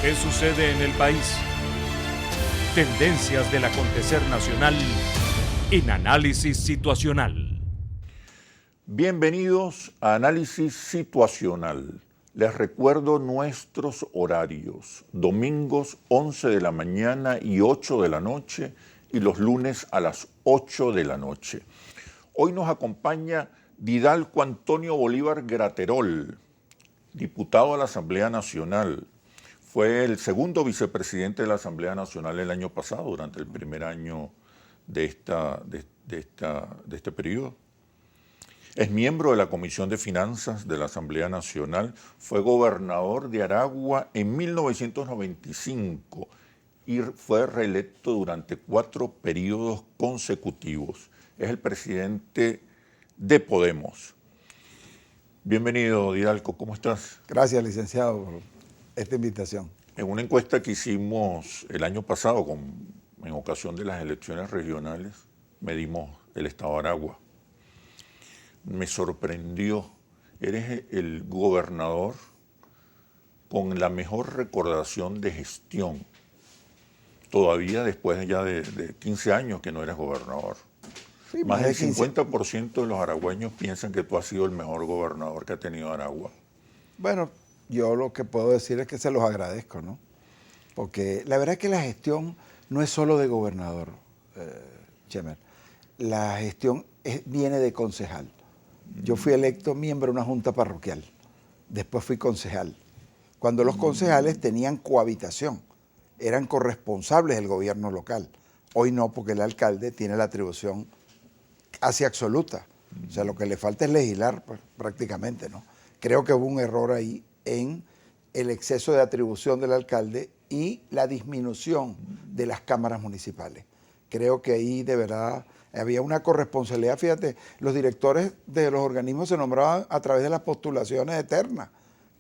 ¿Qué sucede en el país? Tendencias del acontecer nacional en Análisis Situacional. Bienvenidos a Análisis Situacional. Les recuerdo nuestros horarios: domingos 11 de la mañana y 8 de la noche y los lunes a las 8 de la noche. Hoy nos acompaña Didalco Antonio Bolívar Graterol, diputado a la Asamblea Nacional. Fue el segundo vicepresidente de la Asamblea Nacional el año pasado, durante el primer año de este periodo. Es miembro de la Comisión de Finanzas de la Asamblea Nacional, fue gobernador de Aragua en 1995 y fue reelecto durante 4 periodos consecutivos. Es el presidente de Podemos. Bienvenido, Didalco, ¿cómo estás? Gracias, licenciado, por esta invitación. En una encuesta que hicimos el año pasado, en ocasión de las elecciones regionales, medimos el estado de Aragua. Me sorprendió, eres el gobernador con la mejor recordación de gestión, todavía después ya de 15 años que no eres gobernador. Sí, Más del 15. 50% de los aragüeños piensan que tú has sido el mejor gobernador que ha tenido Aragua. Bueno, yo lo que puedo decir es que se los agradezco, ¿no? Porque la verdad es que la gestión no es solo de gobernador, Chemer. La gestión viene de concejal. Yo fui electo miembro de una junta parroquial, después fui concejal. Cuando los concejales tenían cohabitación, eran corresponsables del gobierno local. Hoy no, porque el alcalde tiene la atribución casi absoluta. O sea, lo que le falta es legislar, pues, prácticamente, ¿no? Creo que hubo un error ahí en el exceso de atribución del alcalde y la disminución de las cámaras municipales. Creo que ahí de verdad había una corresponsabilidad. Fíjate, los directores de los organismos se nombraban a través de las postulaciones eternas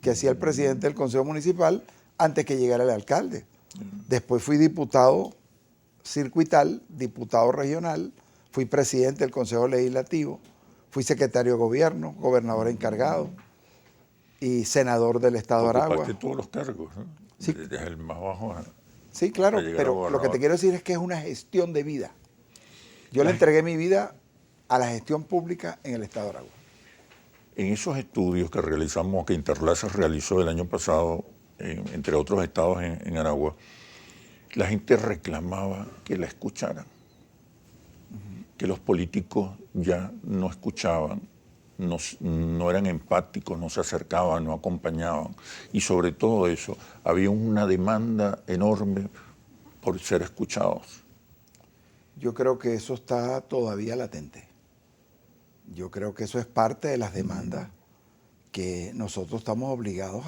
que hacía el presidente del Consejo Municipal antes que llegara el alcalde. Después fui diputado circuital, diputado regional, fui presidente del Consejo Legislativo, fui secretario de Gobierno, gobernador encargado y senador del Estado de Aragua. Ocupaste todos los cargos, ¿no? Sí. Desde el más bajo a... Sí, claro, pero lo que te quiero decir es que es una gestión de vida. Yo le entregué mi vida a la gestión pública en el Estado de Aragua. En esos estudios que realizamos, que Interlazas realizó el año pasado, entre otros estados en Aragua, la gente reclamaba que la escucharan, que los políticos ya no escuchaban, no eran empáticos, no se acercaban, no acompañaban. Y sobre todo eso, había una demanda enorme por ser escuchados. Yo creo que eso está todavía latente. Yo creo que eso es parte de las demandas que nosotros estamos obligados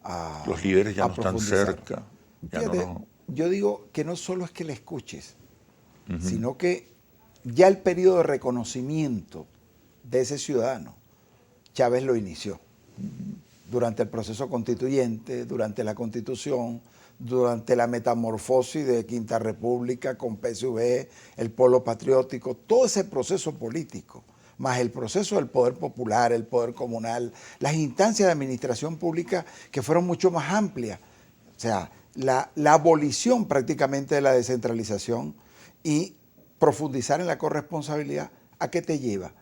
a Los líderes ya no están profundizar. cerca. Fíjate, yo digo que no solo es que le escuches, sino que ya el periodo de reconocimiento de ese ciudadano, Chávez lo inició. Durante el proceso constituyente, durante la Constitución, durante la metamorfosis de Quinta República con PSV, el polo patriótico, todo ese proceso político, más el proceso del poder popular, el poder comunal, las instancias de administración pública que fueron mucho más amplias. O sea, la abolición prácticamente de la descentralización y profundizar en la corresponsabilidad, ¿a qué te lleva?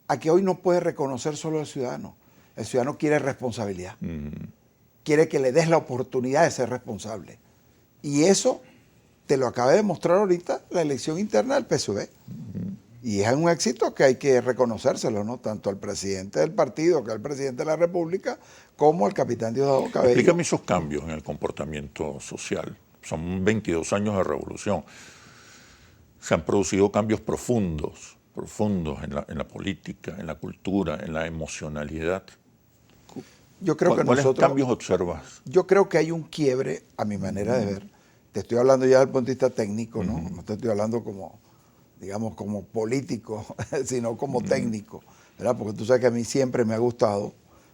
A que hoy no puede reconocer solo al ciudadano. El ciudadano quiere responsabilidad. Quiere que le des la oportunidad de ser responsable. Y eso te lo acaba de demostrar ahorita la elección interna del PSV. Y es un éxito que hay que reconocérselo, ¿no? Tanto al presidente del partido, que al presidente de la República, como al capitán Diosdado Cabello. Explícame esos cambios en el comportamiento social. Son 22 años de revolución. Se han producido cambios profundos en la política, en la cultura, en la emocionalidad. Yo creo que ¿Cuáles cambios observas? Yo creo que hay un quiebre, a mi manera de ver. Te estoy hablando ya desde el punto de vista técnico, ¿no? No te estoy hablando como, digamos, como político, sino como técnico, ¿verdad? Porque tú sabes que a mí siempre me ha gustado,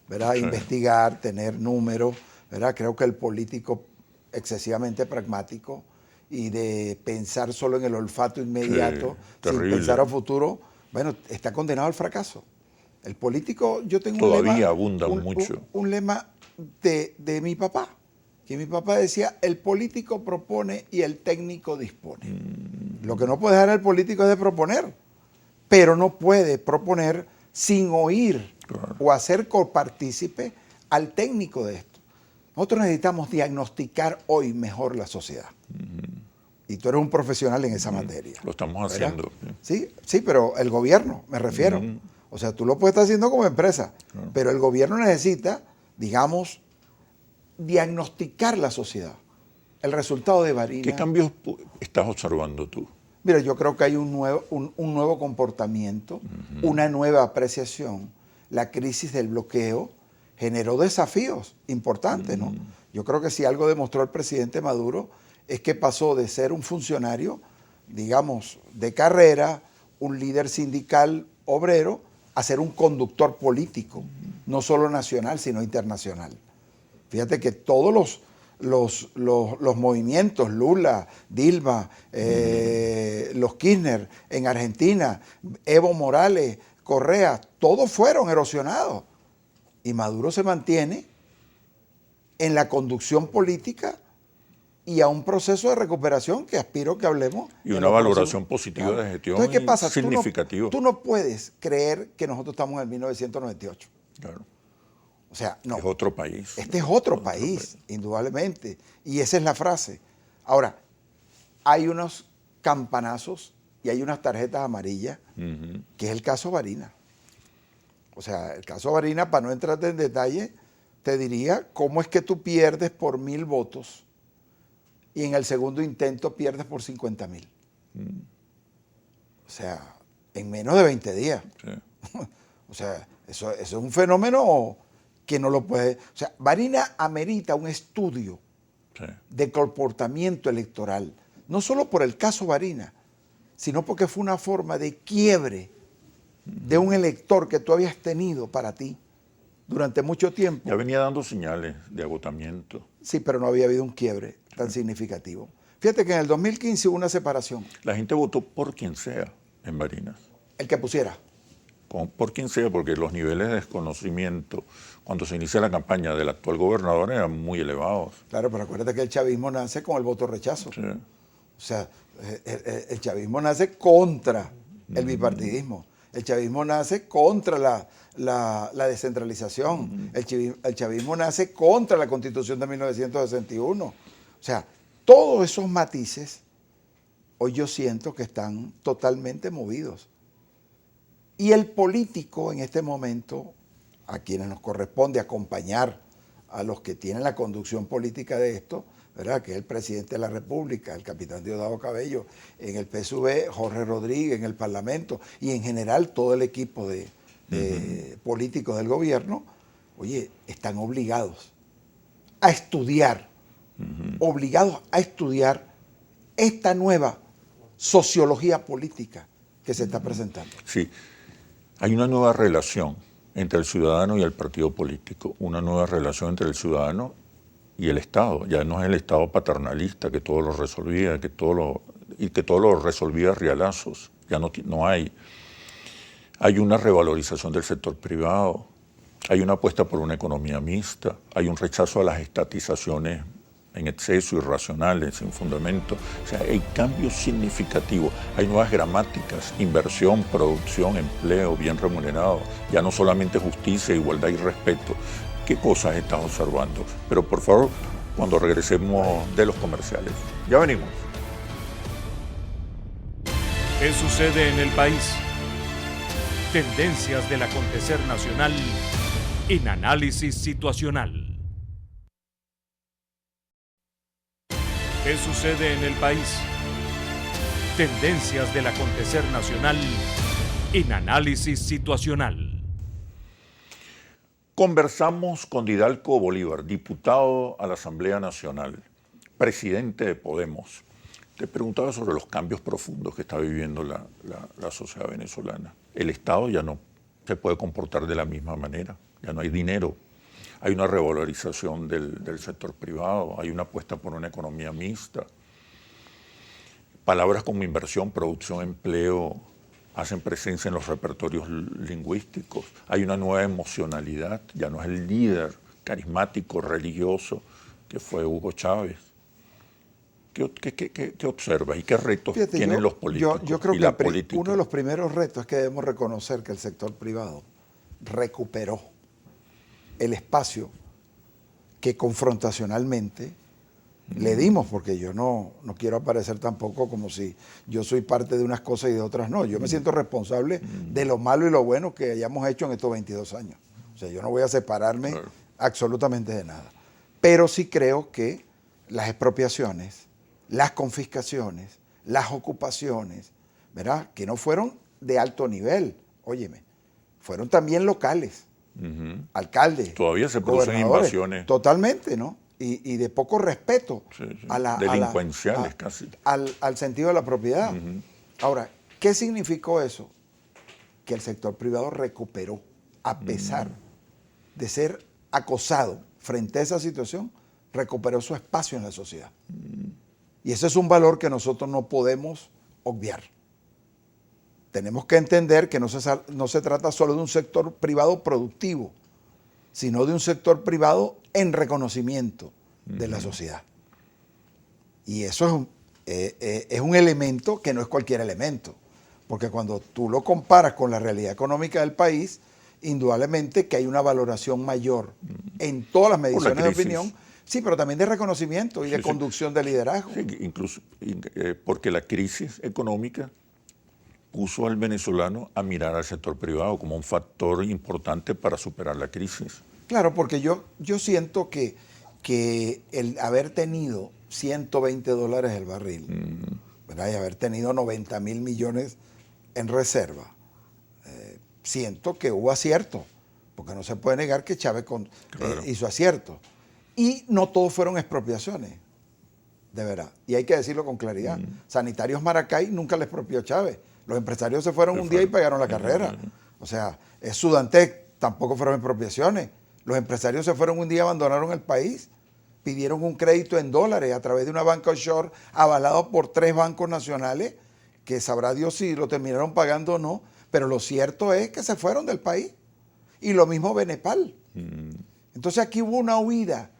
¿verdad? Sí. Investigar, tener números, ¿verdad? Creo que el político excesivamente pragmático y de pensar solo en el olfato inmediato, sin pensar a futuro, bueno, está condenado al fracaso. El político, yo tengo todavía un lema, abunda mucho. Un lema de mi papá. que mi papá decía, el político propone y el técnico dispone. Lo que no puede dejar el político es de proponer, pero no puede proponer sin oír o hacer copartícipe al técnico de esto. Nosotros necesitamos diagnosticar hoy mejor la sociedad. Y tú eres un profesional en esa materia. Lo estamos haciendo. Sí, pero el gobierno, me refiero. O sea, tú lo puedes estar haciendo como empresa, pero el gobierno necesita, digamos, diagnosticar la sociedad. El resultado de Barina. ¿Qué cambios estás observando tú? Mira, yo creo que hay un nuevo comportamiento, una nueva apreciación. La crisis del bloqueo generó desafíos importantes, ¿no? Yo creo que si algo demostró el presidente Maduro es que pasó de ser un funcionario, digamos, de carrera, un líder sindical obrero, a ser un conductor político, no solo nacional, sino internacional. Fíjate que todos los movimientos, Lula, Dilma, los Kirchner en Argentina, Evo Morales, Correa, todos fueron erosionados. Y Maduro se mantiene en la conducción política y a un proceso de recuperación que aspiro que hablemos. Y una valoración positiva de gestión. Entonces, ¿qué pasa? Significativo. Tú no puedes creer que nosotros estamos en el 1998. Claro. O sea, no. Es otro país. Este es otro país, indudablemente. Y esa es la frase. Ahora, hay unos campanazos y hay unas tarjetas amarillas, que es el caso Barina. O sea, el caso Barina, para no entrar en detalle, te diría cómo es que tú pierdes por 1.000 votos y en el segundo intento pierdes por 50.000. O sea, en menos de 20 días. Sí. O sea, eso es un fenómeno que no lo puede... O sea, Barina amerita un estudio de comportamiento electoral, no solo por el caso Barina, sino porque fue una forma de quiebre de un elector que tú habías tenido para ti durante mucho tiempo. Ya venía dando señales de agotamiento. Sí, pero no había habido un quiebre tan significativo. Fíjate que en el 2015 hubo una separación. La gente votó por quien sea en Barinas. El que pusiera. Por quien sea, porque los niveles de desconocimiento cuando se inicia la campaña del actual gobernador eran muy elevados. Claro, pero acuérdate que el chavismo nace con el voto rechazo. Sí. O sea, el chavismo nace contra el bipartidismo. El chavismo nace contra la descentralización. El chavismo nace contra la Constitución de 1961. O sea, todos esos matices, hoy yo siento que están totalmente movidos. Y el político en este momento, a quienes nos corresponde acompañar a los que tienen la conducción política de esto, ¿verdad? Que es el presidente de la República, el capitán Diosdado Cabello, en el PSV, Jorge Rodríguez, en el Parlamento y en general todo el equipo de políticos del gobierno, oye, están obligados a estudiar, esta nueva sociología política que se está presentando. Sí, hay una nueva relación entre el ciudadano y el partido político, una nueva relación entre el ciudadano y el Estado. Ya no es el Estado paternalista que todo lo resolvía, que todo lo resolvía a rialazos. Ya no hay. Hay una revalorización del sector privado, hay una apuesta por una economía mixta, hay un rechazo a las estatizaciones en exceso, irracionales, sin fundamento. O sea, hay cambios significativos, hay nuevas gramáticas, inversión, producción, empleo, bien remunerado, ya no solamente justicia, igualdad y respeto. ¿Qué cosas estás observando? Pero por favor, cuando regresemos de los comerciales. Ya venimos. ¿Qué sucede en el país? Tendencias del acontecer nacional en Análisis Situacional. ¿Qué sucede en el país? Tendencias del acontecer nacional en Análisis Situacional. Conversamos con Didalco Bolívar, diputado a la Asamblea Nacional, presidente de Podemos. Te preguntaba sobre los cambios profundos que está viviendo la sociedad venezolana. El Estado ya no se puede comportar de la misma manera, ya no hay dinero. Hay una revalorización del sector privado, hay una apuesta por una economía mixta. Palabras como inversión, producción, empleo hacen presencia en los repertorios lingüísticos. Hay una nueva emocionalidad, ya no es el líder carismático, religioso, que fue Hugo Chávez. ¿Qué observas y qué retos Fíjate, tienen los políticos yo creo y que la política? uno de los primeros retos es que debemos reconocer que el sector privado recuperó el espacio que confrontacionalmente le dimos, porque yo no quiero aparecer tampoco como si yo soy parte de unas cosas y de otras no. Yo me siento responsable de lo malo y lo bueno que hayamos hecho en estos 22 años. O sea, yo no voy a separarme absolutamente de nada. Pero sí creo que las expropiaciones, las confiscaciones, las ocupaciones, ¿verdad? Que no fueron de alto nivel, óyeme, fueron también locales, alcaldes. Todavía se producen invasiones. Totalmente, ¿no? Y de poco respeto a la delincuenciales casi. Al sentido de la propiedad. Ahora, ¿qué significó eso? Que el sector privado recuperó, a pesar de ser acosado frente a esa situación, recuperó su espacio en la sociedad. Y ese es un valor que nosotros no podemos obviar. Tenemos que entender que no se trata solo de un sector privado productivo, sino de un sector privado en reconocimiento de la sociedad. Y eso es un elemento que no es cualquier elemento, porque cuando tú lo comparas con la realidad económica del país, indudablemente que hay una valoración mayor en todas las mediciones de opinión, sí, pero también de reconocimiento y de conducción de liderazgo. Sí, incluso porque la crisis económica puso al venezolano a mirar al sector privado como un factor importante para superar la crisis. Claro, porque yo siento que el haber tenido $120 el barril, ¿verdad? Y haber tenido 90.000 millones en reserva, siento que hubo acierto, porque no se puede negar que Chávez hizo acierto. Y no todos fueron expropiaciones, de verdad. Y hay que decirlo con claridad. Sanitarios Maracay nunca le expropió Chávez. Los empresarios se fueron un día y pagaron la carrera. O sea, Sudantec tampoco fueron expropiaciones. Los empresarios se fueron un día y abandonaron el país. Pidieron un crédito en dólares a través de una banca offshore avalado por 3 bancos nacionales, que sabrá Dios si lo terminaron pagando o no. Pero lo cierto es que se fueron del país. Y lo mismo Benepal. Entonces aquí hubo una huida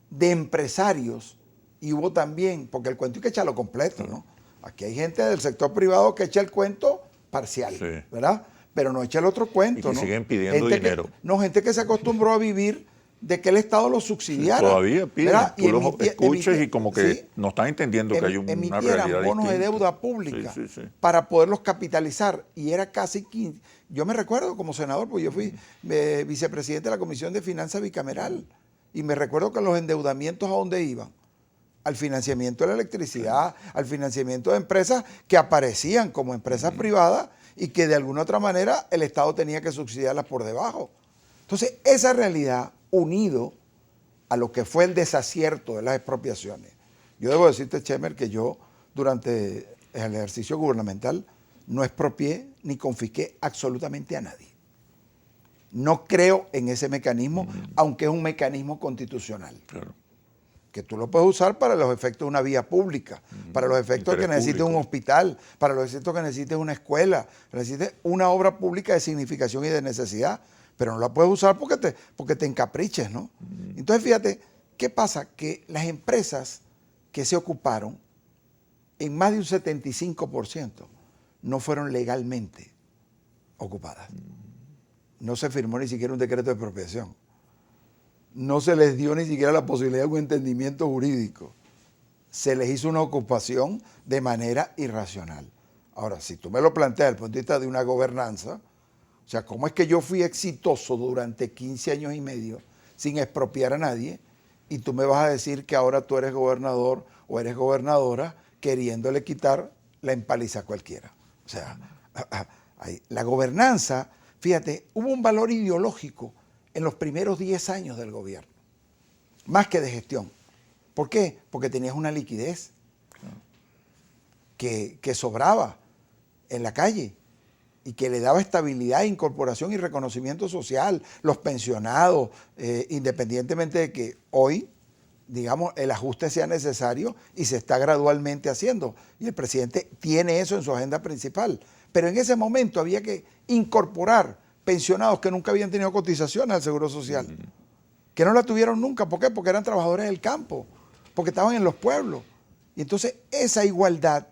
de empresarios y hubo también, porque el cuento hay que echarlo completo, ¿no? Aquí hay gente del sector privado que echa el cuento parcial, ¿verdad? Pero no echa el otro cuento, y que ¿no? siguen pidiendo dinero. Gente que se acostumbró a vivir de que el Estado los subsidiara. Todavía piden, tú los escuches y como que sí, no están entendiendo que hay una realidad distinta. bonos de deuda pública para poderlos capitalizar. Y era casi 15. Yo me recuerdo como senador, porque yo fui vicepresidente de la Comisión de Finanzas Bicameral. Y me recuerdo que los endeudamientos, ¿a dónde iban? Al financiamiento de la electricidad, al financiamiento de empresas que aparecían como empresas privadas y que de alguna otra manera el Estado tenía que subsidiarlas por debajo. Entonces, esa realidad, unido a lo que fue el desacierto de las expropiaciones. Yo debo decirte, Chemer, que yo durante el ejercicio gubernamental no expropié ni confisqué absolutamente a nadie. No creo en ese mecanismo, aunque es un mecanismo constitucional. Claro. Que tú lo puedes usar para los efectos de una vía pública, para los efectos de que necesites un hospital, para los efectos que necesites una escuela, necesites una obra pública de significación y de necesidad, pero no la puedes usar porque te encapriches, ¿no? Entonces, fíjate, ¿qué pasa? Que las empresas que se ocuparon, en más de un 75%, no fueron legalmente ocupadas. No se firmó ni siquiera un decreto de expropiación. No se les dio ni siquiera la posibilidad de un entendimiento jurídico. Se les hizo una ocupación de manera irracional. Ahora, si tú me lo planteas desde el punto de vista de una gobernanza, o sea, ¿cómo es que yo fui exitoso durante 15 años y medio sin expropiar a nadie? Y tú me vas a decir que ahora tú eres gobernador o eres gobernadora queriéndole quitar la empaliza a cualquiera. O sea, la gobernanza, fíjate, hubo un valor ideológico en los primeros 10 años del gobierno, más que de gestión. ¿Por qué? Porque tenías una liquidez que sobraba en la calle y que le daba estabilidad, incorporación y reconocimiento social. Los pensionados, independientemente de que hoy, digamos, el ajuste sea necesario y se está gradualmente haciendo. Y el presidente tiene eso en su agenda principal. Pero en ese momento había que incorporar pensionados que nunca habían tenido cotizaciones al Seguro Social. que no la tuvieron nunca. ¿Por qué? Porque eran trabajadores del campo, porque estaban en los pueblos. Y entonces esa igualdad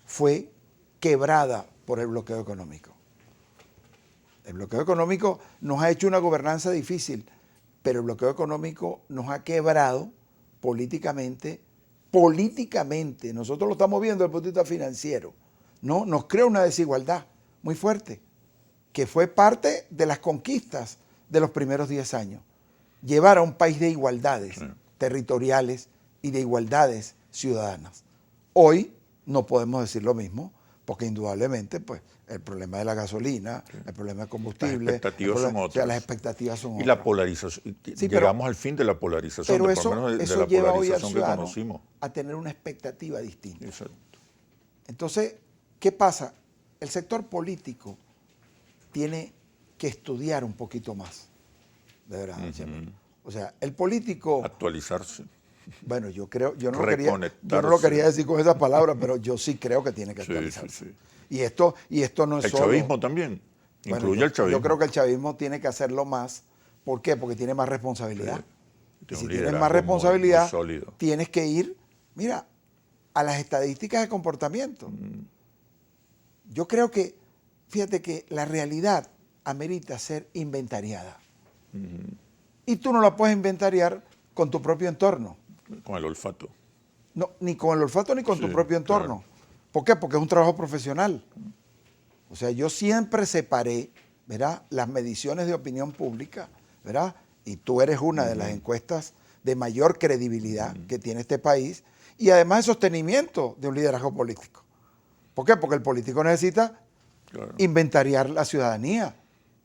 fue quebrada por el bloqueo económico. El bloqueo económico nos ha hecho una gobernanza difícil, pero el bloqueo económico nos ha quebrado políticamente. Nosotros lo estamos viendo desde el punto de vista financiero, ¿no? Nos crea una desigualdad muy fuerte, que fue parte de las conquistas de los primeros 10 años. Llevar a un país de igualdades territoriales y de igualdades ciudadanas. Hoy no podemos decir lo mismo, porque indudablemente pues, el problema de la gasolina, el problema del combustible, las expectativas son otras. O sea, las expectativas son otras. Y la polarización, Sí, llegamos al fin de la polarización, pero por eso, lo menos de eso la lleva hoy al polarización que ciudadano conocimos. a tener una expectativa distinta. Exacto. Entonces, ¿qué pasa? El sector político tiene que estudiar un poquito más, de verdad. O sea, el político... Actualizarse. Bueno, yo no lo quería decir con esas palabras, pero yo sí creo que tiene que actualizarse. Sí. Y esto no es el solo... El chavismo también, bueno, incluye el chavismo. Yo creo que el chavismo tiene que hacerlo más. ¿Por qué? Porque tiene más responsabilidad. Sí. Y si tienes más responsabilidad, muy tienes que ir, mira, a las estadísticas de comportamiento. Yo creo que, fíjate que la realidad amerita ser inventariada. Y tú no la puedes inventariar con tu propio entorno. Con el olfato. No, ni con el olfato ni con tu propio entorno. Claro. ¿Por qué? Porque es un trabajo profesional. O sea, yo siempre separé, ¿verdad?, las mediciones de opinión pública, ¿verdad? Y tú eres una de las encuestas de mayor credibilidad que tiene este país y además de sostenimiento de un liderazgo político. ¿Por qué? Porque el político necesita inventariar la ciudadanía.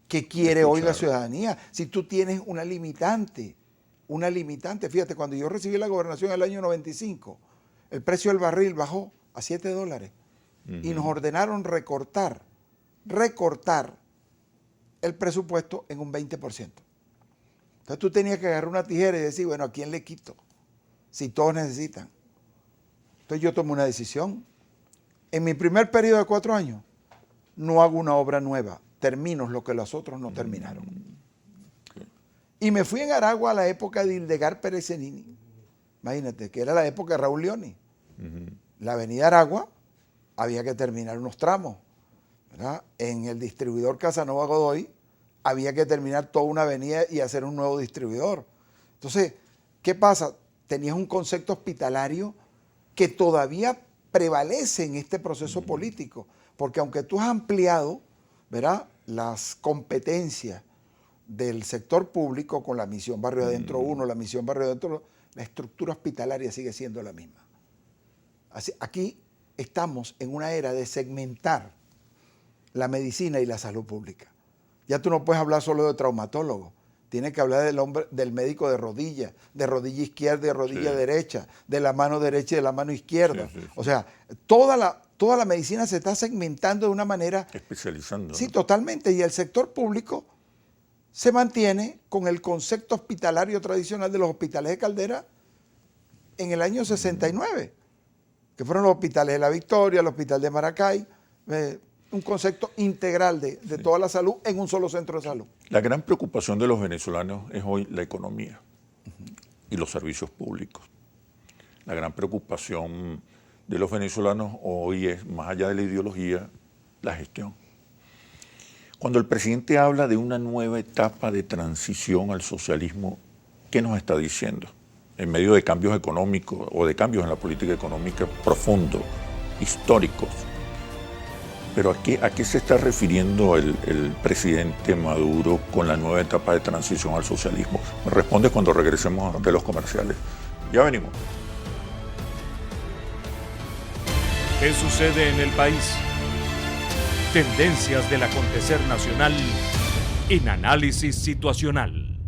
¿Qué quiere hoy la ciudadanía? Si tú tienes una limitante, fíjate, cuando yo recibí la gobernación en el año 95, el precio del barril bajó a $7 y nos ordenaron recortar el presupuesto en un 20%. Entonces tú tenías que agarrar una tijera y decir, bueno, ¿a quién le quito? Si todos necesitan. Entonces yo tomé una decisión. En mi primer periodo de 4 años, no hago una obra nueva, termino lo que los otros no terminaron. Y me fui en Aragua a la época de Hildegard Perezenini. Imagínate, que era la época de Raúl Leoni. La avenida Aragua había que terminar unos tramos, ¿verdad? En el distribuidor Casanova Godoy había que terminar toda una avenida y hacer un nuevo distribuidor. Entonces, ¿qué pasa? Tenías un concepto hospitalario que todavía prevalece en este proceso político, porque aunque tú has ampliado, ¿verdad?, las competencias del sector público con la misión Barrio Adentro 1, la misión Barrio Adentro, la estructura hospitalaria sigue siendo la misma. Así, aquí estamos en una era de segmentar la medicina y la salud pública. Ya tú no puedes hablar solo de traumatólogo, tienes que hablar del médico de rodilla izquierda y de rodilla derecha, de la mano derecha y de la mano izquierda. O sea, toda la medicina se está segmentando de una manera... Especializando. Sí, totalmente. Y el sector público se mantiene con el concepto hospitalario tradicional de los hospitales de Caldera en el año 69, que fueron los hospitales de La Victoria, el hospital de Maracay, un concepto integral de toda la salud en un solo centro de salud. La gran preocupación de los venezolanos es hoy la economía y los servicios públicos. La gran preocupación de los venezolanos hoy es, más allá de la ideología, la gestión. Cuando el presidente habla de una nueva etapa de transición al socialismo, ¿qué nos está diciendo? En medio de cambios económicos o de cambios en la política económica profundos, históricos. Pero ¿a qué se está refiriendo el presidente Maduro con la nueva etapa de transición al socialismo? Me responde cuando regresemos de los comerciales. Ya venimos. ¿Qué sucede en el país? Tendencias del acontecer nacional en Análisis Situacional.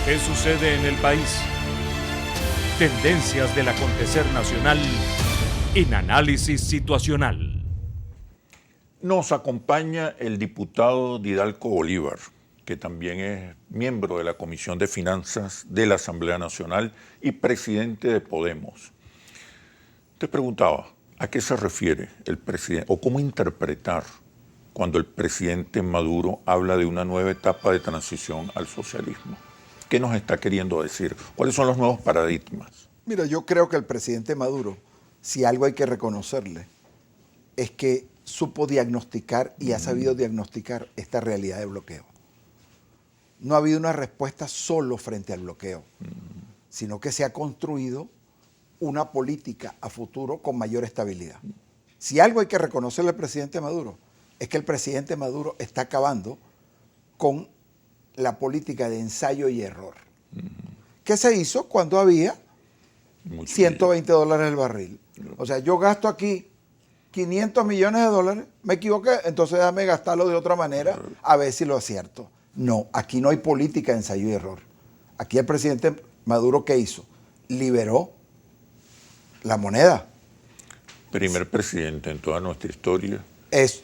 ¿Qué sucede en el país? Tendencias del acontecer nacional en Análisis Situacional. Nos acompaña el diputado Didalco Bolívar, que también es miembro de la Comisión de Finanzas de la Asamblea Nacional y presidente de Podemos. Te preguntaba, ¿a qué se refiere el presidente o cómo interpretar cuando el presidente Maduro habla de una nueva etapa de transición al socialismo? ¿Qué nos está queriendo decir? ¿Cuáles son los nuevos paradigmas? Mira, yo creo que el presidente Maduro, si algo hay que reconocerle, es que supo diagnosticar y ha sabido diagnosticar esta realidad de bloqueo. No ha habido una respuesta solo frente al bloqueo, sino que se ha construido una política a futuro con mayor estabilidad. Si algo hay que reconocerle al presidente Maduro, es que el presidente Maduro está acabando con la política de ensayo y error. ¿Qué se hizo cuando había Mucho $120 el barril? O sea, yo gasto aquí $500 millones, me equivoqué, entonces déjame gastarlo de otra manera a ver si lo acierto. No, aquí no hay política de ensayo y error. Aquí el presidente Maduro, ¿qué hizo? Liberó la moneda. Primer presidente en toda nuestra historia Es,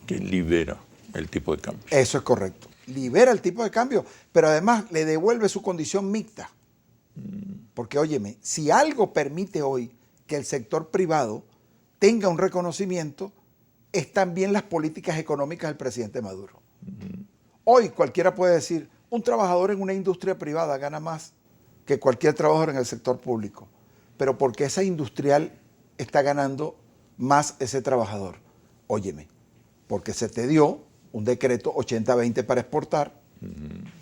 que libera el tipo de cambio. eso es correcto. Libera el tipo de cambio, pero además le devuelve su condición mixta. Porque, óyeme, si algo permite hoy que el sector privado tenga un reconocimiento, es también las políticas económicas del presidente Maduro. Hoy cualquiera puede decir, un trabajador en una industria privada gana más que cualquier trabajador en el sector público. Pero porque esa industrial está ganando más ese trabajador. Óyeme, porque se te dio un decreto 80-20 para exportar.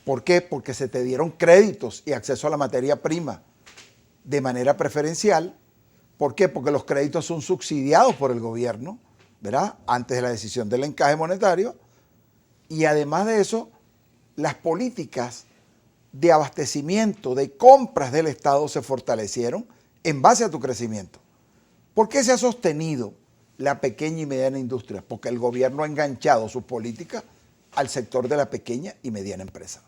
¿Por qué? Porque se te dieron créditos y acceso a la materia prima de manera preferencial. ¿Por qué? Porque los créditos son subsidiados por el gobierno, ¿verdad? Antes de la decisión del encaje monetario. Y además de eso, las políticas de abastecimiento, de compras del Estado se fortalecieron en base a tu crecimiento. ¿Por qué se ha sostenido la pequeña y mediana industria? Porque el gobierno ha enganchado sus políticas al sector de la pequeña y mediana empresa.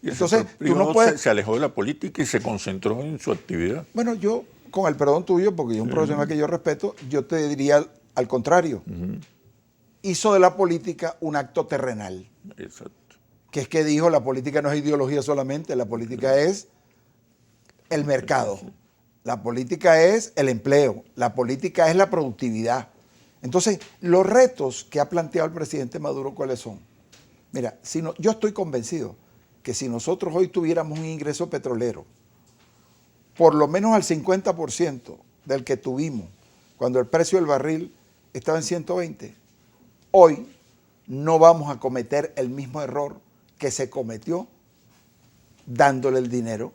Y entonces, tú no puedes... se alejó de la política y se concentró en su actividad. Bueno, yo, con el perdón tuyo, porque yo un profesional que yo respeto, yo te diría al contrario. Hizo de la política un acto terrenal. Exacto. Que es que dijo, la política no es ideología solamente, la política es el mercado, la política es el empleo, la política es la productividad. Entonces, los retos que ha planteado el presidente Maduro, ¿cuáles son? Mira, yo estoy convencido que si nosotros hoy tuviéramos un ingreso petrolero, por lo menos al 50% del que tuvimos cuando el precio del barril estaba en 120, hoy no vamos a cometer el mismo error que se cometió dándole el dinero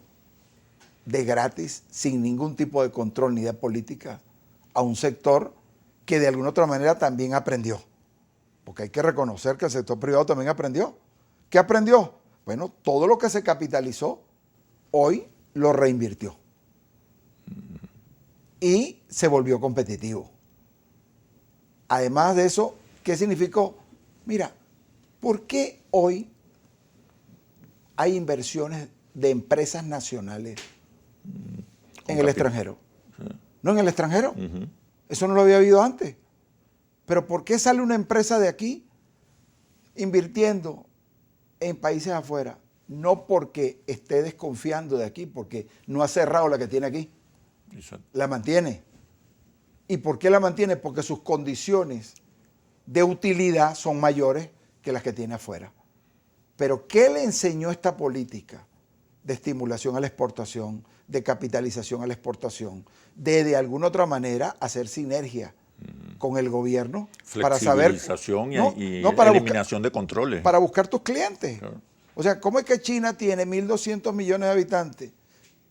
de gratis, sin ningún tipo de control ni de política, a un sector que de alguna otra manera también aprendió. Porque hay que reconocer que el sector privado también aprendió. ¿Qué aprendió? Bueno, todo lo que se capitalizó, hoy lo reinvirtió. Y se volvió competitivo. Además de eso, ¿qué significó? Mira, ¿por qué hoy hay inversiones de empresas nacionales en el extranjero? ¿No en el extranjero? Eso no lo había habido antes. Pero ¿por qué sale una empresa de aquí invirtiendo en países afuera? No porque esté desconfiando de aquí, porque no ha cerrado la que tiene aquí. Exacto. La mantiene. ¿Y por qué la mantiene? Porque sus condiciones de utilidad son mayores que las que tiene afuera. Pero ¿qué le enseñó esta política de estimulación a la exportación, de capitalización a la exportación, de alguna otra manera hacer sinergia con el gobierno para saber... Flexibilización y para eliminación de controles. Para buscar tus clientes. Claro. O sea, ¿cómo es que China tiene 1.200 millones de habitantes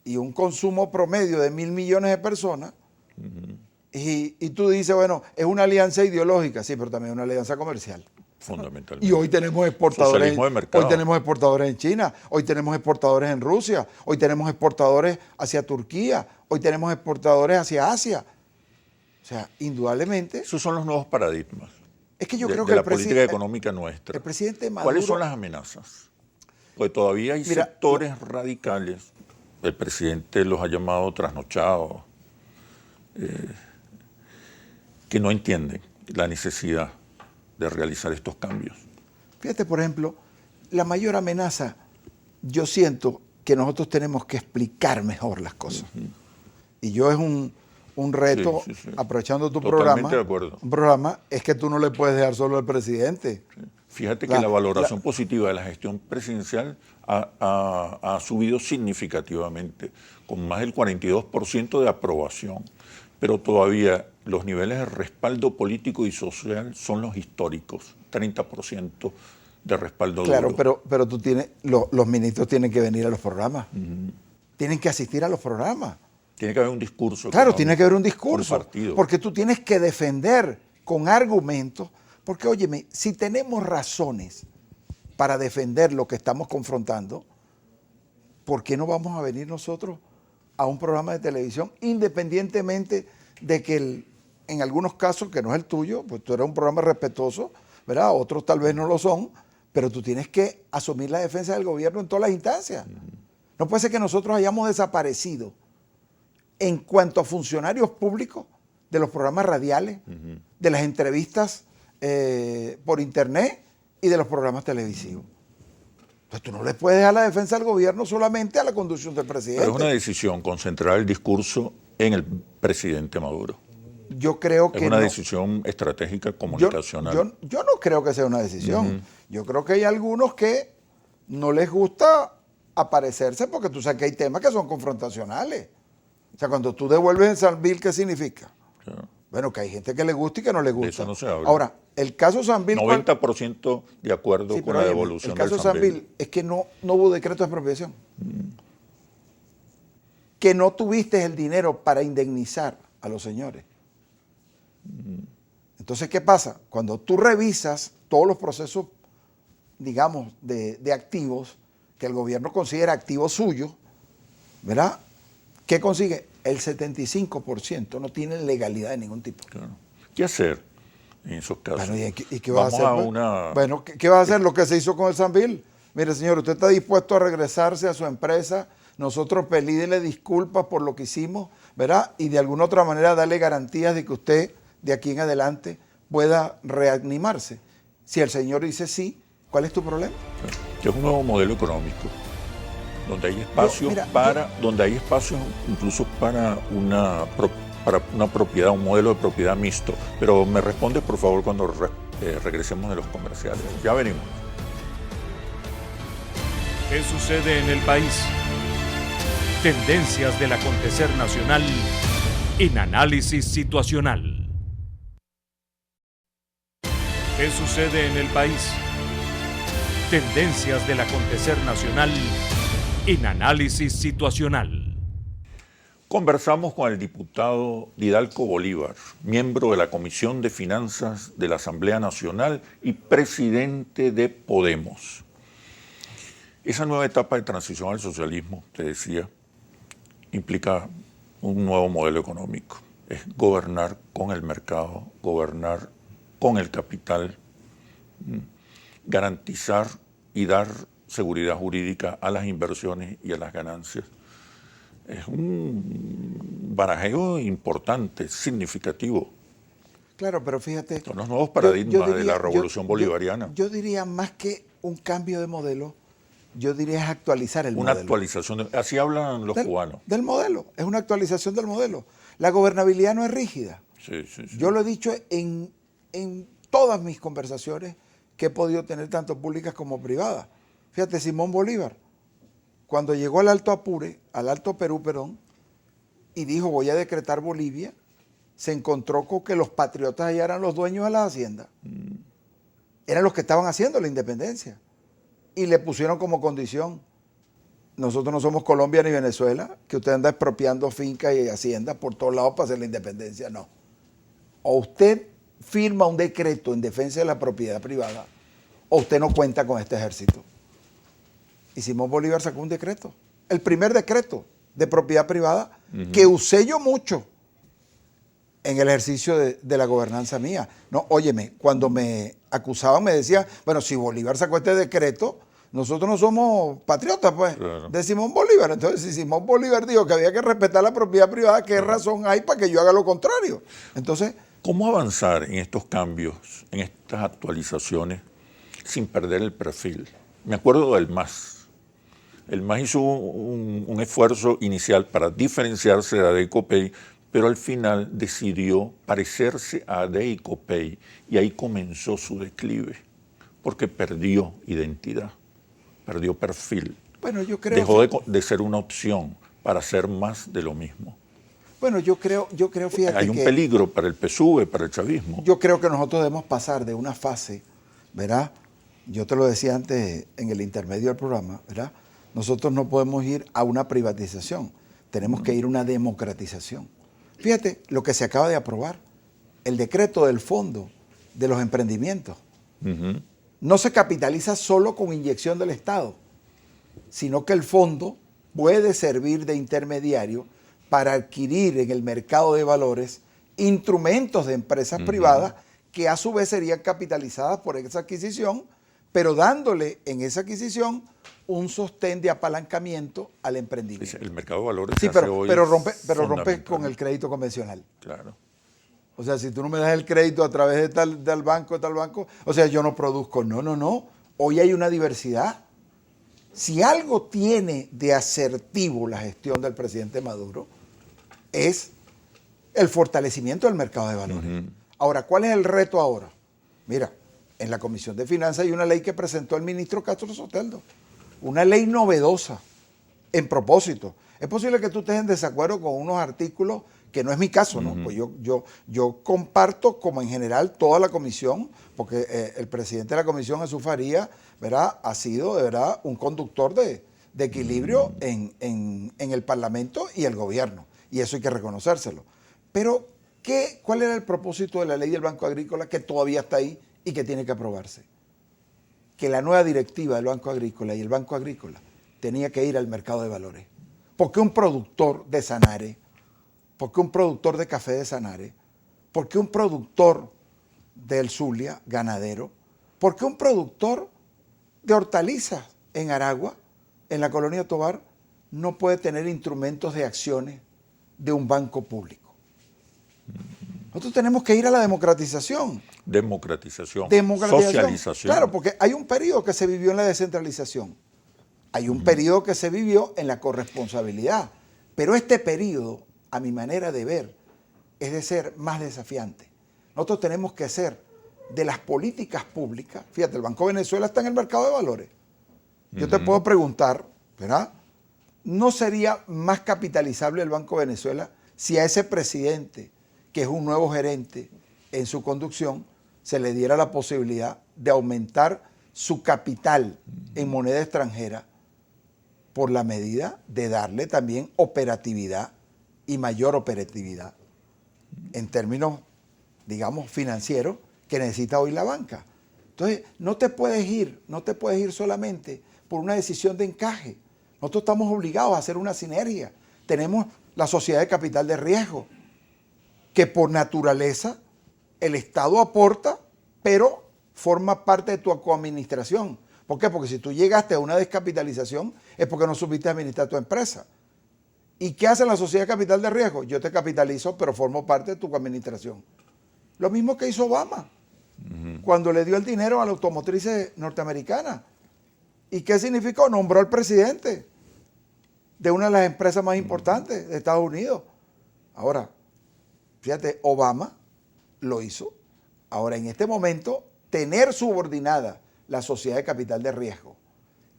y un consumo promedio de 1.000 millones de personas? Y tú dices, bueno, es una alianza ideológica, sí, pero también es una alianza comercial. Fundamentalmente. Y hoy tenemos exportadores, hoy tenemos exportadores en China, hoy tenemos exportadores en Rusia, hoy tenemos exportadores hacia Turquía, hoy tenemos exportadores hacia Asia. O sea, indudablemente... Esos son los nuevos paradigmas. Es que yo creo que la política económica nuestra. El presidente Maduro... ¿Cuáles son las amenazas? Pues todavía hay sectores radicales, el presidente los ha llamado trasnochados, que no entienden la necesidad de realizar estos cambios. Fíjate, por ejemplo, la mayor amenaza, yo siento que nosotros tenemos que explicar mejor las cosas. Y yo es un reto, Sí, sí, sí. aprovechando tu Totalmente programa, de acuerdo. un programa, es que tú no le puedes dejar solo al presidente. Fíjate que la valoración positiva de la gestión presidencial ha subido significativamente, con más del 42% de aprobación, pero todavía los niveles de respaldo político y social son los históricos, 30% de respaldo Claro, duro. pero tú tienes, los ministros tienen que venir a los programas, tienen que asistir a los programas. Tiene que haber un discurso. Claro, tiene que haber un discurso, compartido. porque tú tienes que defender con argumentos, porque óyeme, si tenemos razones para defender lo que estamos confrontando, ¿por qué no vamos a venir nosotros a un programa de televisión independientemente de que en algunos casos, que no es el tuyo, pues tú eres un programa respetuoso, ¿verdad? Otros tal vez no lo son, pero tú tienes que asumir la defensa del gobierno en todas las instancias. No puede ser que nosotros hayamos desaparecido en cuanto a funcionarios públicos de los programas radiales, de las entrevistas por internet y de los programas televisivos. Entonces tú no le puedes dar la defensa del gobierno solamente a la conducción del presidente. Pero es una decisión concentrar el discurso en el presidente Maduro. Yo creo que es una decisión estratégica comunicacional. Yo no creo que sea una decisión. Yo creo que hay algunos que no les gusta aparecerse porque tú sabes que hay temas que son confrontacionales. O sea, cuando tú devuelves en Sanvil, ¿qué significa? Claro. Bueno, que hay gente que le gusta y que no le gusta. De eso no se habla. Ahora, el caso Sanvil... 90% de acuerdo con la devolución del Sanvil. El caso Sanvil es que no hubo decreto de expropiación. Que no tuviste el dinero para indemnizar a los señores. Entonces, ¿qué pasa? Cuando tú revisas todos los procesos, digamos, de activos, que el gobierno considera activos suyos, ¿verdad? ¿Qué consigue? El 75% no tienen legalidad de ningún tipo. Claro. ¿Qué hacer en esos casos? Bueno, ¿y qué va a hacer? Una... Bueno, ¿qué va a hacer? Lo que se hizo con el Sanvil. Mire, señor, usted está dispuesto a regresarse a su empresa, nosotros pedirle disculpas por lo que hicimos, ¿verdad? Y de alguna otra manera darle garantías de que usted de aquí en adelante pueda reanimarse. Si el señor dice sí, ¿cuál es tu problema? Que es un nuevo modelo económico, donde hay espacio donde hay espacio incluso para una propiedad, un modelo de propiedad mixto. Pero me responde, por favor, cuando regresemos de los comerciales. Ya venimos. ¿Qué sucede en el país? Tendencias del acontecer nacional en Análisis Situacional. ¿Qué sucede en el país? Tendencias del acontecer nacional en Análisis Situacional. Conversamos con el diputado Didalco Bolívar, miembro de la Comisión de Finanzas de la Asamblea Nacional y presidente de Podemos. Esa nueva etapa de transición al socialismo, te decía, implica un nuevo modelo económico. Es gobernar con el mercado, gobernar con el capital, garantizar y dar seguridad jurídica a las inversiones y a las ganancias. Es un barajeo importante, significativo. Claro, pero fíjate... Son los nuevos paradigmas de la revolución bolivariana. Yo diría más que un cambio de modelo, yo diría es actualizar el modelo. Una actualización, así hablan los cubanos. Del modelo, es una actualización del modelo. La gobernabilidad no es rígida. Sí. Yo lo he dicho en todas mis conversaciones que he podido tener tanto públicas como privadas. Fíjate, Simón Bolívar, cuando llegó al Alto Apure, al Alto Perú, perdón, y dijo voy a decretar Bolivia, se encontró con que los patriotas allá eran los dueños de las haciendas. Eran los que estaban haciendo la independencia. Y le pusieron como condición, nosotros no somos Colombia ni Venezuela, que usted anda expropiando fincas y haciendas por todos lados para hacer la independencia. No. O usted firma un decreto en defensa de la propiedad privada, o usted no cuenta con este ejército. Y Simón Bolívar sacó un decreto, el primer decreto de propiedad privada, que usé yo mucho en el ejercicio de la gobernanza mía. No, óyeme, cuando me acusaban me decían, bueno, si Bolívar sacó este decreto, nosotros no somos patriotas, pues, claro, de Simón Bolívar. Entonces, si Simón Bolívar dijo que había que respetar la propiedad privada, ¿qué razón hay para que yo haga lo contrario? Entonces, ¿cómo avanzar en estos cambios, en estas actualizaciones, sin perder el perfil? Me acuerdo del MAS. El MAS hizo un esfuerzo inicial para diferenciarse de ADECOPEI, pero al final decidió parecerse a Adey Copey y ahí comenzó su declive, porque perdió identidad, perdió perfil. Bueno, yo creo Dejó de ser una opción para hacer más de lo mismo. Bueno, yo creo, fíjate Hay un que peligro para el PSUV, para el chavismo. yo creo que nosotros debemos pasar de una fase, ¿verdad? Yo te lo decía antes en el intermedio del programa, ¿verdad? Nosotros no podemos ir a una privatización, tenemos que ir a una democratización. Fíjate lo que se acaba de aprobar, el decreto del fondo de los emprendimientos. No se capitaliza solo con inyección del Estado, sino que el fondo puede servir de intermediario para adquirir en el mercado de valores instrumentos de empresas privadas que a su vez serían capitalizadas por esa adquisición, pero dándole en esa adquisición un sostén de apalancamiento al emprendimiento. El mercado de valores Sí, se hace hoy pero rompe fundamental. con el crédito convencional. Claro. O sea, si tú no me das el crédito a través de tal banco, o sea, yo no produzco. No. Hoy hay una diversidad. Si algo tiene de asertivo la gestión del presidente Maduro, es el fortalecimiento del mercado de valores. Ahora, ¿cuál es el reto ahora? Mira, en la Comisión de Finanzas hay una ley que presentó el ministro Castro Soteldo, una ley novedosa en propósito. Es posible que tú estés en desacuerdo con unos artículos que no es mi caso, ¿no? Pues yo comparto como en general toda la comisión, porque el presidente de la comisión, Jesús Farías, ¿verdad?, ha sido de verdad un conductor de equilibrio en el Parlamento y el gobierno, y eso hay que reconocérselo. Pero, ¿cuál era el propósito de la ley del Banco Agrícola que todavía está ahí y que tiene que aprobarse? Que la nueva directiva del Banco Agrícola y el Banco Agrícola tenía que ir al mercado de valores. Porque un productor de Sanare, porque un productor de café de Sanare, porque un productor del Zulia, ganadero, porque un productor de hortalizas en Aragua, en la colonia Tovar, no puede tener instrumentos de acciones de un banco público. Nosotros tenemos que ir a la democratización. Democratización. Socialización. Claro, porque hay un periodo que se vivió en la descentralización. Hay un periodo que se vivió en la corresponsabilidad. Pero este periodo, a mi manera de ver, es de ser más desafiante. Nosotros tenemos que hacer de las políticas públicas, fíjate, el Banco de Venezuela está en el mercado de valores. Yo te puedo preguntar, ¿verdad? ¿No sería más capitalizable el Banco de Venezuela si a ese presidente, que es un nuevo gerente en su conducción, se le diera la posibilidad de aumentar su capital en moneda extranjera por la medida de darle también operatividad y mayor operatividad en términos, digamos, financieros que necesita hoy la banca? Entonces, no te puedes ir solamente por una decisión de encaje. Nosotros estamos obligados a hacer una sinergia. Tenemos la sociedad de capital de riesgo, que por naturaleza el Estado aporta, pero forma parte de tu coadministración. ¿Por qué? Porque si tú llegaste a una descapitalización es porque no supiste administrar tu empresa. ¿Y qué hace la sociedad de capital de riesgo? Yo te capitalizo, pero formo parte de tu administración. Lo mismo que hizo Obama cuando le dio el dinero a la automotriz norteamericana. ¿Y qué significó? Nombró al presidente de una de las empresas más importantes de Estados Unidos. Ahora, fíjate, Obama lo hizo. Ahora, en este momento, tener subordinada la sociedad de capital de riesgo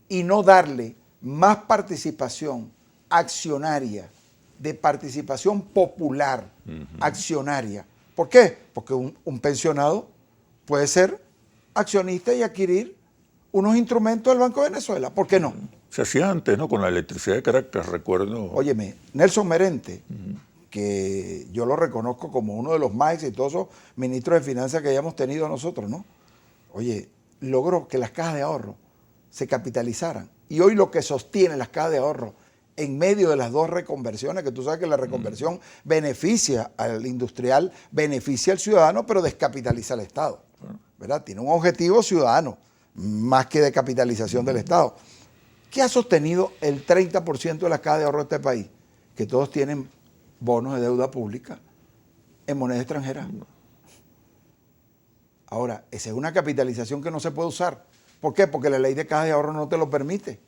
y no darle más participación accionaria, de participación popular accionaria. ¿Por qué? Porque un pensionado puede ser accionista y adquirir unos instrumentos del Banco de Venezuela. ¿Por qué no? Se hacía antes, ¿no? Con la electricidad de Caracas, recuerdo. Óyeme, Nelson Merente, que yo lo reconozco como uno de los más exitosos ministros de Finanzas que hayamos tenido nosotros, ¿no? Oye, logró que las cajas de ahorro se capitalizaran. Y hoy lo que sostiene las cajas de ahorro en medio de las dos reconversiones, que tú sabes que la reconversión beneficia al industrial, beneficia al ciudadano, pero descapitaliza al Estado, ¿verdad? Tiene un objetivo ciudadano, más que de capitalización del Estado. ¿Qué ha sostenido el 30% de las cajas de ahorro de este país? Que todos tienen bonos de deuda pública en moneda extranjera. Ahora, esa es una capitalización que no se puede usar. ¿Por qué? Porque la ley de cajas de ahorro no te lo permite.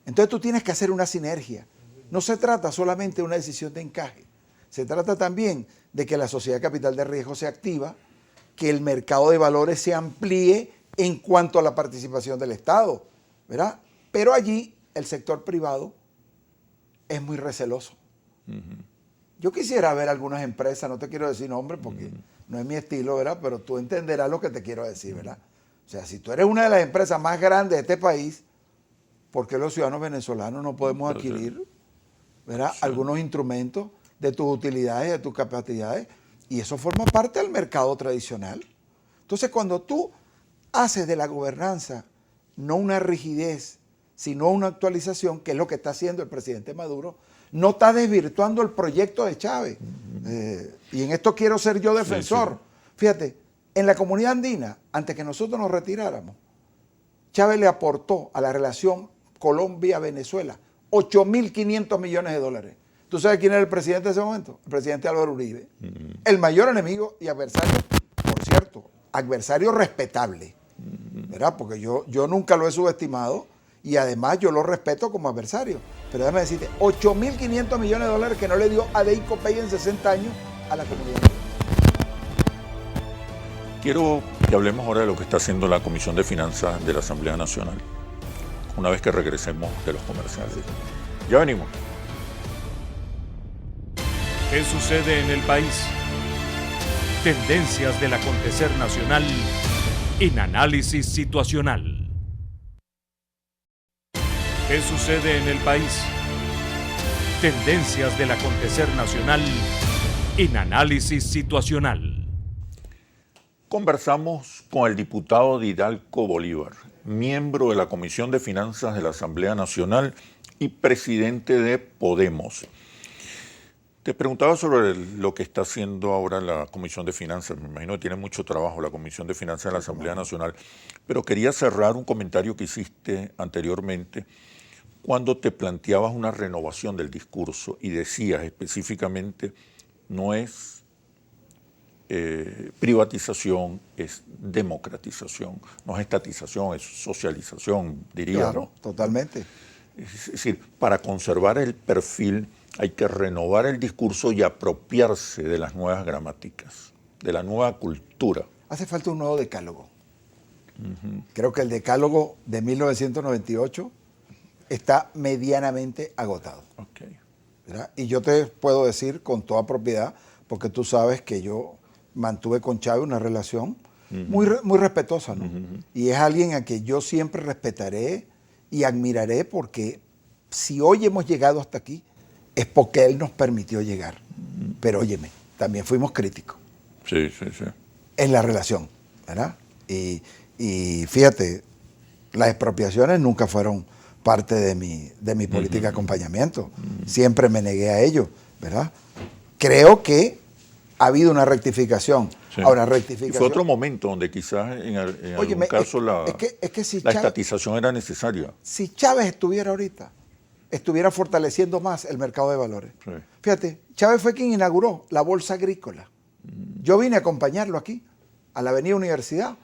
Entonces tú tienes que hacer una sinergia. No se trata solamente de una decisión de encaje. Se trata también de que la sociedad de capital de riesgo se activa, que el mercado de valores se amplíe en cuanto a la participación del Estado, ¿verdad? Pero allí el sector privado es muy receloso. Yo quisiera ver algunas empresas, no te quiero decir nombres porque no es mi estilo, ¿verdad? Pero tú entenderás lo que te quiero decir, ¿verdad? O sea, si tú eres una de las empresas más grandes de este país, ¿por qué los ciudadanos venezolanos no podemos adquirir, ¿verdad? Algunos instrumentos de tus utilidades, de tus capacidades? Y eso forma parte del mercado tradicional. Entonces, cuando tú haces de la gobernanza no una rigidez, sino una actualización, que es lo que está haciendo el presidente Maduro, no está desvirtuando el proyecto de Chávez. Y en esto quiero ser yo defensor. Fíjate, en la comunidad andina, antes que nosotros nos retiráramos, Chávez le aportó a la relación Colombia-Venezuela 8.500 millones de dólares. ¿Tú sabes quién era el presidente de ese momento? El presidente Álvaro Uribe. El mayor enemigo y adversario, por cierto, adversario respetable, ¿verdad? Porque yo nunca lo he subestimado y además yo lo respeto como adversario. Pero déjame decirte, 8.500 millones de dólares que no le dio a Dey Copey en 60 años a la comunidad. Quiero que hablemos ahora de lo que está haciendo la Comisión de Finanzas de la Asamblea Nacional, una vez que regresemos de los comerciales. Ya venimos. ¿Qué sucede en el país? Tendencias del acontecer nacional en análisis situacional. ¿Qué sucede en el país? Tendencias del acontecer nacional en análisis situacional. Conversamos con el diputado Didalco Bolívar, miembro de la Comisión de Finanzas de la Asamblea Nacional y presidente de Podemos. Te preguntaba sobre lo que está haciendo ahora la Comisión de Finanzas. Me imagino que tiene mucho trabajo la Comisión de Finanzas de la Asamblea Nacional, pero quería cerrar un comentario que hiciste anteriormente cuando te planteabas una renovación del discurso y decías específicamente, no es privatización, es democratización, no es estatización, es socialización, diría. Claro, ¿no? Totalmente. Es decir, para conservar el perfil hay que renovar el discurso y apropiarse de las nuevas gramáticas, de la nueva cultura. Hace falta un nuevo decálogo. Creo que el decálogo de 1998 está medianamente agotado. Okay. ¿Verdad? Y yo te puedo decir con toda propiedad, porque tú sabes que yo mantuve con Chávez una relación muy respetuosa, ¿no? Y es alguien a que yo siempre respetaré y admiraré, porque si hoy hemos llegado hasta aquí, es porque él nos permitió llegar. Pero óyeme, también fuimos críticos. Sí. En la relación, ¿verdad? Y fíjate, las expropiaciones nunca fueron parte de mi política de acompañamiento. Siempre me negué a ello, ¿verdad? Creo que ha habido una rectificación. Sí. Ahora, rectificación. Y fue otro momento donde quizás en algún caso la estatización era necesaria. Si Chávez estuviera ahorita, estuviera fortaleciendo más el mercado de valores. Sí. Fíjate, Chávez fue quien inauguró la Bolsa Agrícola. Yo vine a acompañarlo aquí, a la Avenida Universidad,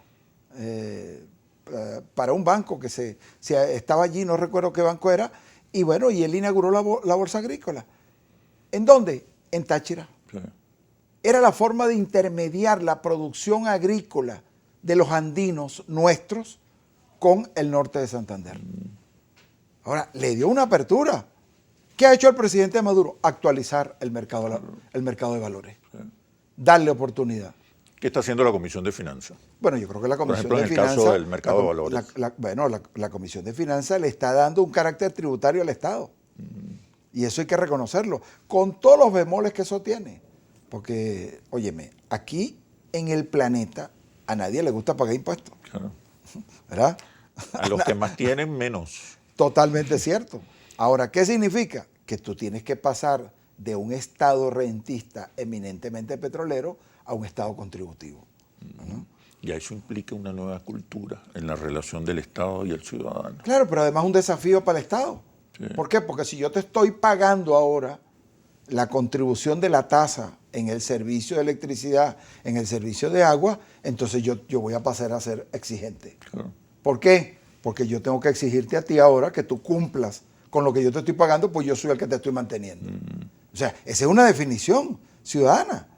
para un banco que estaba allí, no recuerdo qué banco era, y bueno, y él inauguró la Bolsa Agrícola. ¿En dónde? En Táchira. Sí. Era la forma de intermediar la producción agrícola de los andinos nuestros con el norte de Santander. Ahora, le dio una apertura. ¿Qué ha hecho el presidente Maduro? Actualizar el mercado de valores. Sí. Darle oportunidad. ¿Qué está haciendo la Comisión de Finanzas? Bueno, yo creo que la Comisión de Finanzas... Por ejemplo, en el caso del mercado de valores. La Comisión de Finanzas le está dando un carácter tributario al Estado. Y eso hay que reconocerlo, con todos los bemoles que eso tiene. Porque, óyeme, aquí en el planeta a nadie le gusta pagar impuestos. Claro. ¿Verdad? A los que más tienen, menos. Totalmente cierto. Ahora, ¿qué significa? Que tú tienes que pasar de un Estado rentista eminentemente petrolero a un Estado contributivo. ¿No? Y eso implica una nueva cultura en la relación del Estado y el ciudadano. Claro, pero además un desafío para el Estado. Sí. ¿Por qué? Porque si yo te estoy pagando ahora la contribución de la tasa en el servicio de electricidad, en el servicio de agua, entonces yo voy a pasar a ser exigente. Claro. ¿Por qué? Porque yo tengo que exigirte a ti ahora que tú cumplas con lo que yo te estoy pagando, pues yo soy el que te estoy manteniendo. O sea, esa es una definición ciudadana.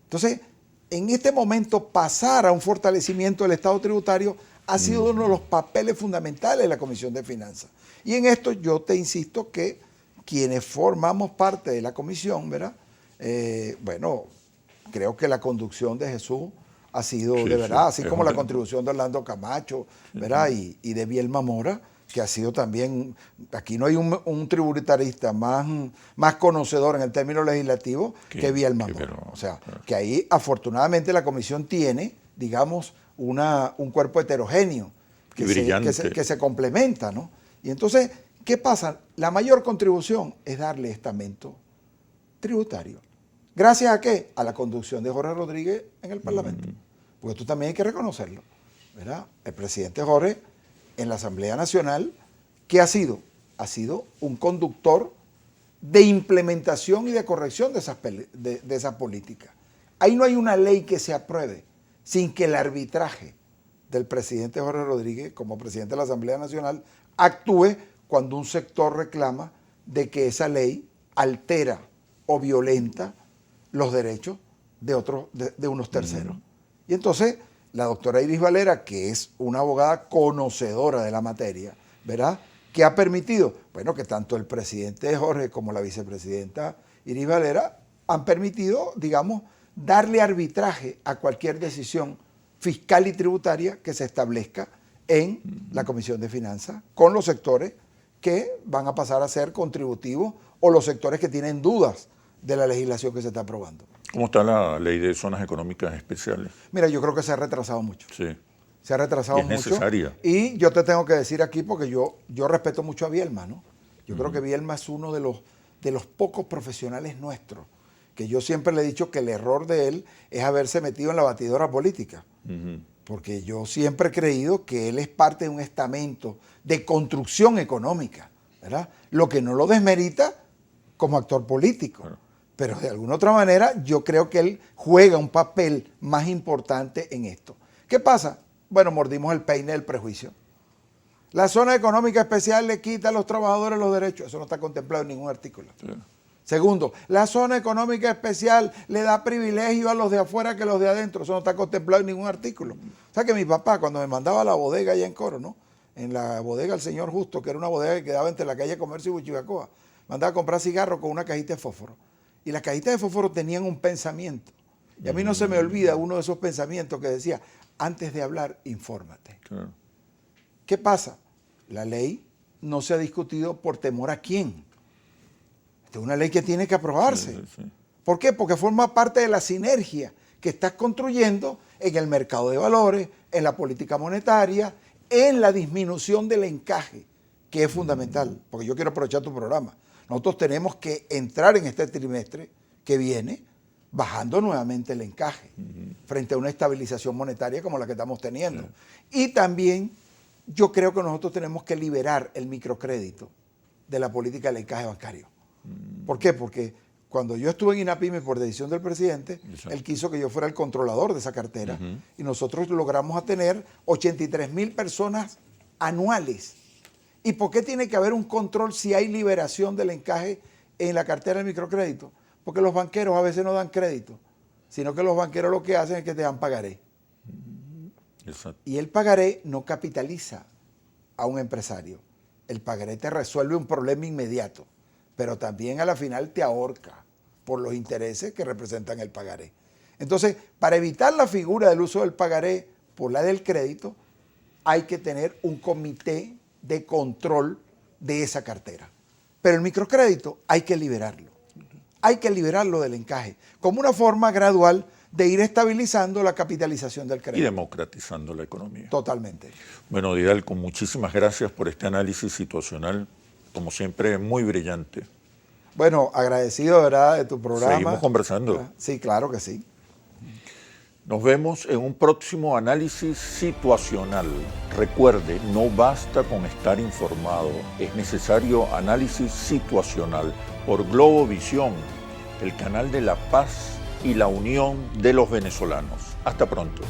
Entonces, en este momento, pasar a un fortalecimiento del Estado tributario ha sido uno de los papeles fundamentales de la Comisión de Finanzas. Y en esto yo te insisto que quienes formamos parte de la comisión, ¿verdad? Bueno, creo que la conducción de Jesús ha sido de verdad, así como la contribución de Orlando Camacho, ¿verdad? Y de Bielma Mora, que ha sido también, aquí no hay un tributarista más conocedor en el término legislativo que Bielma Mora. O sea, que ahí afortunadamente la comisión tiene, digamos, un cuerpo heterogéneo que se complementa, ¿no? Y entonces, ¿qué pasa? La mayor contribución es darle estamento tributario. ¿Gracias a qué? A la conducción de Jorge Rodríguez en el Parlamento. Porque esto también hay que reconocerlo, ¿verdad? El presidente Jorge en la Asamblea Nacional, ¿qué ha sido? Ha sido un conductor de implementación y de corrección de esas políticas. Ahí no hay una ley que se apruebe sin que el arbitraje del presidente Jorge Rodríguez, como presidente de la Asamblea Nacional, actúe cuando un sector reclama de que esa ley altera o violenta los derechos de unos terceros. Y entonces, la doctora Iris Valera, que es una abogada conocedora de la materia, ¿verdad?, que ha permitido, bueno, que tanto el presidente Jorge como la vicepresidenta Iris Valera han permitido, digamos, darle arbitraje a cualquier decisión fiscal y tributaria que se establezca en la Comisión de Finanzas con los sectores que van a pasar a ser contributivos o los sectores que tienen dudas de la legislación que se está aprobando. ¿Cómo está la ley de zonas económicas especiales? Mira, yo creo que se ha retrasado mucho. Sí. Se ha retrasado mucho. Es necesaria. Y yo te tengo que decir aquí, porque yo respeto mucho a Bielma, ¿no? Yo creo que Bielma es uno de los pocos profesionales nuestros, que yo siempre le he dicho que el error de él es haberse metido en la batidora política. Porque yo siempre he creído que él es parte de un estamento de construcción económica, ¿verdad? Lo que no lo desmerita como actor político. Claro. Pero de alguna otra manera yo creo que él juega un papel más importante en esto. ¿Qué pasa? Bueno, mordimos el peine del prejuicio. La zona económica especial le quita a los trabajadores los derechos. Eso no está contemplado en ningún artículo. Sí. Segundo, la zona económica especial le da privilegio a los de afuera que los de adentro. Eso no está contemplado en ningún artículo. O sea que mi papá, cuando me mandaba a la bodega allá en Coro, ¿no? En la bodega del señor Justo, que era una bodega que quedaba entre la calle Comercio y Buchibacoa, mandaba a comprar cigarros con una cajita de fósforo. Y las cajitas de fósforo tenían un pensamiento. Y a mí no se me olvida uno de esos pensamientos que decía, antes de hablar, infórmate. Claro. ¿Qué pasa? La ley no se ha discutido por temor a quién. Esta es una ley que tiene que aprobarse. Sí. ¿Por qué? Porque forma parte de la sinergia que estás construyendo en el mercado de valores, en la política monetaria, en la disminución del encaje, que es fundamental. Porque yo quiero aprovechar tu programa. Nosotros tenemos que entrar en este trimestre que viene bajando nuevamente el encaje frente a una estabilización monetaria como la que estamos teniendo. Sí. Y también yo creo que nosotros tenemos que liberar el microcrédito de la política del encaje bancario. ¿Por qué? Porque cuando yo estuve en INAPYME por decisión del presidente, él quiso que yo fuera el controlador de esa cartera y nosotros logramos tener 83,000 personas anuales. ¿Y por qué tiene que haber un control si hay liberación del encaje en la cartera del microcrédito? Porque los banqueros a veces no dan crédito, sino que los banqueros lo que hacen es que te dan pagaré. Exacto. Y el pagaré no capitaliza a un empresario. El pagaré te resuelve un problema inmediato, pero también a la final te ahorca por los intereses que representan el pagaré. Entonces, para evitar la figura del uso del pagaré por la del crédito, hay que tener un comité de control de esa cartera. Pero el microcrédito hay que liberarlo. Hay que liberarlo del encaje, como una forma gradual de ir estabilizando la capitalización del crédito. Y democratizando la economía. Totalmente. Bueno, Didalco, muchísimas gracias por este análisis situacional, como siempre, muy brillante. Bueno, agradecido, ¿verdad?, de tu programa. Seguimos conversando. Sí, claro que sí. Nos vemos en un próximo análisis situacional. Recuerde, no basta con estar informado, es necesario análisis situacional por Globovisión, el canal de la paz y la unión de los venezolanos. Hasta pronto.